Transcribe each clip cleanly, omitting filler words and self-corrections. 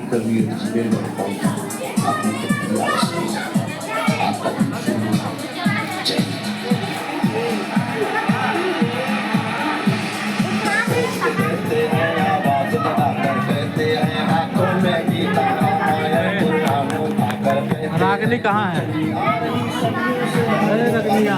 career is very important. आपने कितनी आवश्यक है आपका जय कहते हैं आवाज लगाकर कहते हैं आंखों में गीता रागनी कहाँ है? अरे रगनिया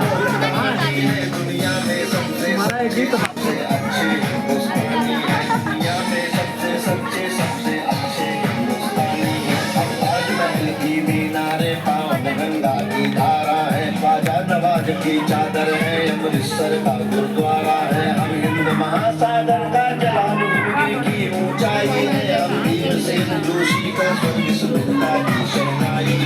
दुनिया में सबसे हमारा एक गीत सबसे अच्छे हिंदुस्तानी है दुनिया में सबसे सच्चे सबसे अच्छे हिंदुस्तानी है ताजमहल की मीनारे पावन गंगा की धारा है ख्वाजा नवाज की चादर है अमृतसर का गुरुद्वारा है हम हिंद महासागर का जलालुद्दीन की ऊंचाई है हम भीमसेन जोशी का स्वर्ग सुमित्रा की शरणाई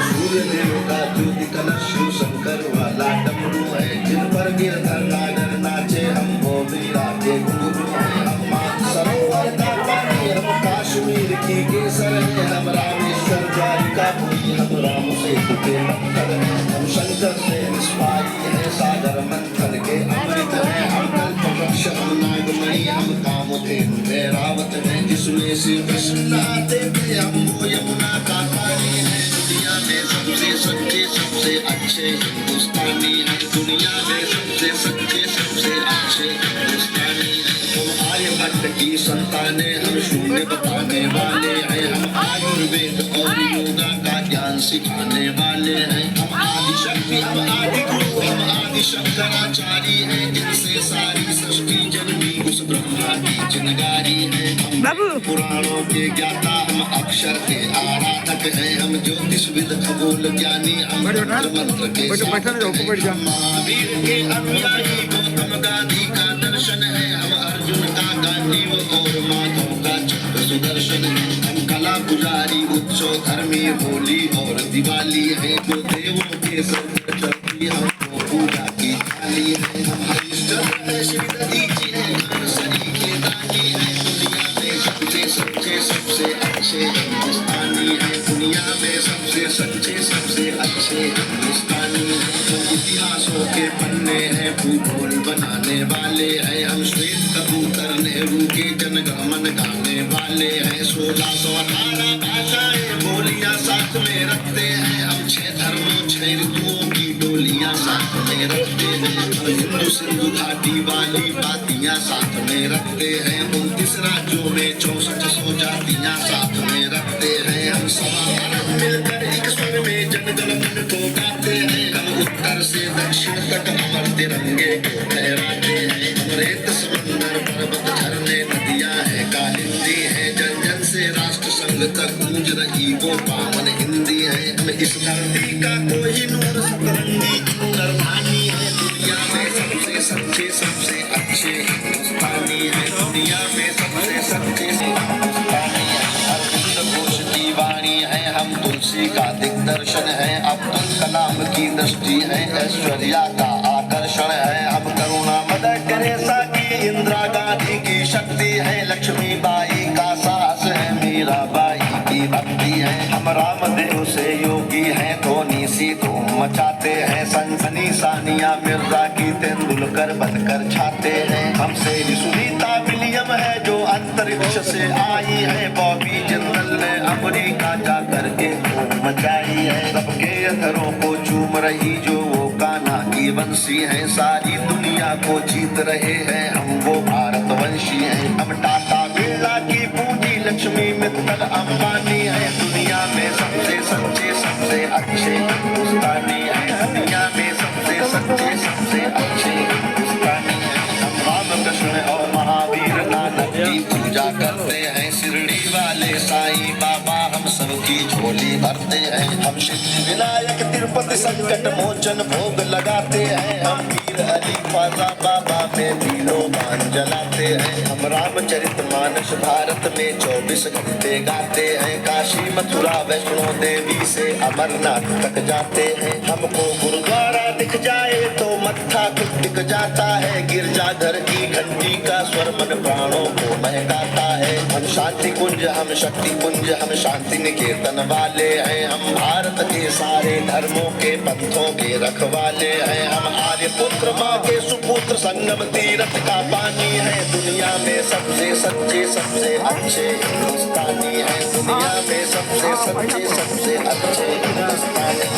सूर्य देव का ज्योति कलश शंकर वाला डमरू है जिन पर गिरधर नागर नाचे हम वो वीरा के गुरु हैं हम सरोवर का पानी हम कश्मीर की केसर है हम रामेश्वर द्वारिका पुरी हम राम से के पत्थर हम शंकर से निष्पाई है सागर मंथन के अमृत है हम कल्पवृक्ष हम नागमणि हम कामधेनु रावत है जिसमें से कृष्ण नहाते थे हम वो यमुना का पानी है दुनिया में सबसे सच्चे सबसे अच्छे हिंदुस्तानी है दुनिया में सबसे सच्चे सबसे अच्छे हिंदुस्तानी है हम आर्यभट्ट की संतानें हम शून्य बताने वाले हैं हम आयुर्वेद और योगा का ज्ञान सिखाने वाले हैं हम आदि शक्ति हम आदि गुरु हम आदि शंकराचार्य हैं जिनसे सारी सृष्टि जन्मी उस ब्रह्मा की चिनगारी है हम पुराणों के ज्ञाता हम अक्षर के आराधक हैं हम ज्योतिष विद खगोल ज्ञानी हम मंत्र के महावीर के अनुयायी गौतम गांधी का दर्शन है हम अर्जुन का गांधी और माधव का चक्र सुदर्शन है हम कला पुजारी उत्सव धर्मी होली और दिवाली है जो देवों के सर पर चढ़ती हमको पूजा की थाली है हम हरिश्चंद्र है श्री दधीची है नरसरी के दानी है दुनिया में सबसे सच्चे सबसे अच्छे हिंदुस्तानी है दुनिया में सबसे सच्चे सबसे अच्छे हिंदुस्तानी है हम इतिहासों के पन्ने हैं भूगोल बनाने वाले हैं हम श्वेत कबूतर नेहरू के जनगणमन गाने वाले हैं 1618 भाषाएं बोलियां साथ में रखते हैं हम 6 धर्मों 6 ऋतुओं की डोलियां साथ में रखते हैं हम हिंदू सिंधु घाटी वाली बातियां साथ में रखते हैं 29 राज्यों में 6400 जातियां साथ में रखते हैं हम सब मिलकर एक स्वर में जनगणमन को गाते हैं हम उत्तर से दक्षिण तक अमर तिरंगे को फहराते हैं हम रेत समंदर पर्वत झरने नदियां है कालिंदी है जन जन से राष्ट्र संघ तक गूंज रही वो पावन हिंदी है हम इस धरती का कोई नूर सतरंगी नरवानी है दुनिया में सबसे सच्चे सबसे अच्छे हिंदुस्तानी है दुनिया में सबसे सच्चे हिंदुस्तानी है अरविंद घोष की वाणी है हम तुलसी का दिग्दर्शन है अब्दुल कलाम की दृष्टि है ऐश्वर्या का आकर्षण है हम करुणा मदर टेरेसा की इंदिरा गांधी की शक्ति है लक्ष्मीबाई का साहस है मीराबाई की भक्ति है हम रामदेव से योगी हैं धोनी सी धूम मचाते हैं सनसनी सानिया मिर्जा की तेंदुलकर बनकर छाते हैं हमसे सुनीता विलियम है जो अंतरिक्ष से आई है बॉबी जिंदल ने अमेरिका जा करके धूम मचाई है सबके अधरों को चूम रही जो वो कान्हा की वंशी है सारी दुनिया को जीत रहे हैं हम वो भारतवंशी हैं हम टाटा बिरला की पूंजी लक्ष्मी मित्तल अंबानी है दुनिया में सबसे सच्चे सबसे अच्छे हिंदुस्तानी है दुनिया में सबसे सच्चे सबसे अच्छे हिंदुस्तानी है हम रामकृष्ण और महावीर नानक की पूजा करते हैं शिरडी वाले साईं बाबा हम सबकी झोली भरते हैं हम सिद्धि विनायक तिरुपति संकट मोचन भोग लगाते हैं हम वीर अली ख्वाजा बाबा में भीलो मान जलाते हैं हम रामचरित मानस भारत में 24 घंटे गाते हैं काशी मथुरा वैष्णो देवी से अमरनाथ तक जाते हैं हमको गुरुद्वारा दिख जाए तो मत्था खुद टिक जाता है गिरजाघर की घंटी का स्वर मन प्राणों को महकाता है हम शांति कुंज हम शक्ति कुंज हम शांति निकेतन वाले हैं हम भारत के सारे धर्मों के पंथों के रखवाले हैं हम आर्य पुत्र माँ के सुपुत्र संगम तीर्थ का पानी है दुनिया में सबसे सच्चे सबसे अच्छे हिंदुस्तानी है दुनिया सच्चे सबसे अच्छे हिंदुस्तानी।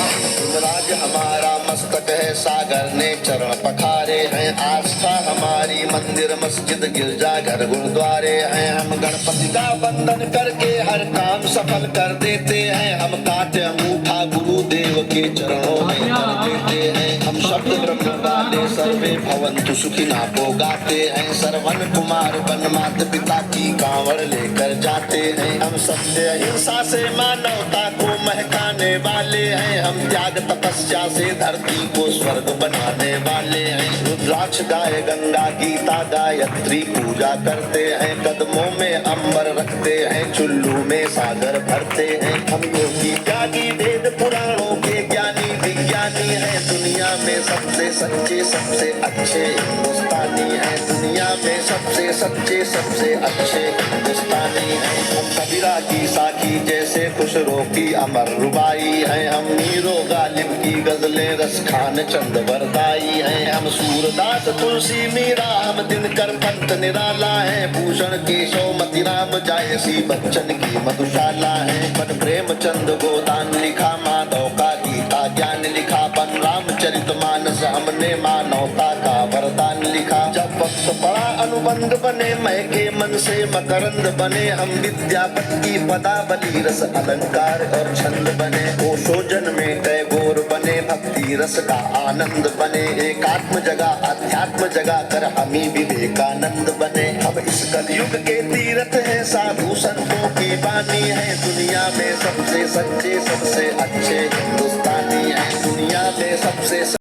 राज हमारा मस्तक है, सागर ने चरण पखारे हैं। आस्था हमारी मंदिर मस्जिद गिरजा घर गुरुद्वारे हैं। हम गणपति का वंदन करके हर काम सफल कर देते हैं। हम काटे अंगूठा गुरुदेव के चरणों में कर देते हैं। हम शब्द ब्रह्म वाले सर्वे भवन्तु सुखिना को गाते हैं। श्रवण कुमार बन मात पिता की कांवड़ लेकर जाते हैं। हम सत्य अहिंसा से मानवता को महकाने वाले हैं। हम त्याग तपस्या से धरती को स्वर्ग बनाने वाले हैं। रुद्राक्ष गाय गंगा गीता गायत्री पूजा करते हैं। कदमों में अंबर रखते हैं, चुल्लू में सागर भरते हैं। हम योगी त्यागी वेद पुराणों के ज्ञानी विज्ञानी हैं। दुनिया में सबसे सच्चे सबसे अच्छे हिंदुस्तानी हैं। दुनिया में सबसे सच्चे सबसे अच्छे हिंदुस्तानी हैं। हम कबीरा की साखी जैसे खुशरो की अमर रुबाई हैं। हम मीरो गालिब की गजलें रस खान चंद वरदाई हैं। हम सूरदास तुलसी मीरा हम दिनकर पंत निराला है। भूषण केशव मतिराम जायसी बच्चन की मधुशाला है। मन प्रेमचंद गोदान लिखा, माधव का गीता ज्ञान लिखा। बन रामचरित मानस हमने मानवता का वरदान लिखा। जब वक्त पड़ा अनुबंध बने, महके मन से मकरंद बने। हम विद्यापति पदावली रस अलंकार और छंद बने। ओशोजन में टैगोर बने, भक्ति रस का आनंद बने। एकात्म जगह अध्यात्म जगह कर हमी विवेकानंद बने। हम इस कलयुग के तीर्थ हैं, साधु संतों की वाणी है। दुनिया में सबसे सच्चे सबसे अच्छे हिंदुस्तानी हैं। दुनिया में सबसे